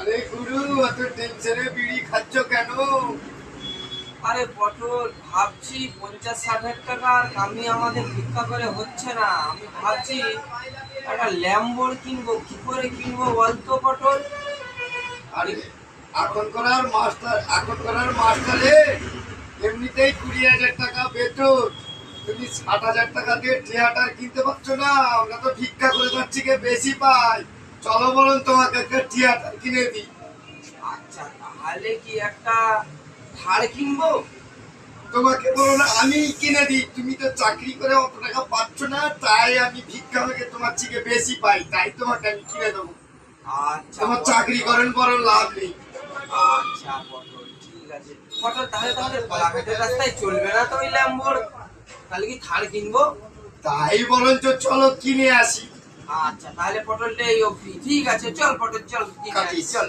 আরে গুরু, এত টেনশনে বিড়ি খাচ্ছ কেন? আরে পটল, ভাবছি 50-60 হাজার টাকার কামি আমাদের ভিক্ষা করে হচ্ছে না। আমি ভাবছি একটা ল্যাম্বোর কিনবো। কি করে কিনবো বলতো পটল? আরে এখন করার মাস্টারে এমনিতেই 20,000 টাকা বেতন। তুমি 60,000 টাকা দিয়ে থিয়েটার কিনতে পারছো না? আমরা তো ভিক্ষা করে যাচ্ছি, কে বেশি পাই। চলো বলুন, তোমাকে একটা থিয়েটার কিনে দিই। আচ্ছা, তাহলে কি একটা থার কিনবো? তোমাকে বলো না আমি কিনে দিই? তুমি তো চাকরি করে অত টাকা পাচ্ছ না, তাই আমি ভিক্ষা থেকে তোমার থেকে বেশি পাই, তাই তোমাকে আমি কিনে দেবো। আচ্ছা তোমার পটল। চাকরি করেন বড় লাভ নেই। আচ্ছা পটল, ঠিক আছে। পটল, তাহলে তোমাদের কলাঘাটের রাস্তায় চলবে না তো ওই ল্যাম্বোর? তাহলে কি থার কিনবো? তাই বরঞ্চ চলো কিনে আসি। আচ্ছা, তাহলে পটলটা এই অবধি। ঠিক আছে, চল পটল, চল কিনে আসি, কাটিস। চল।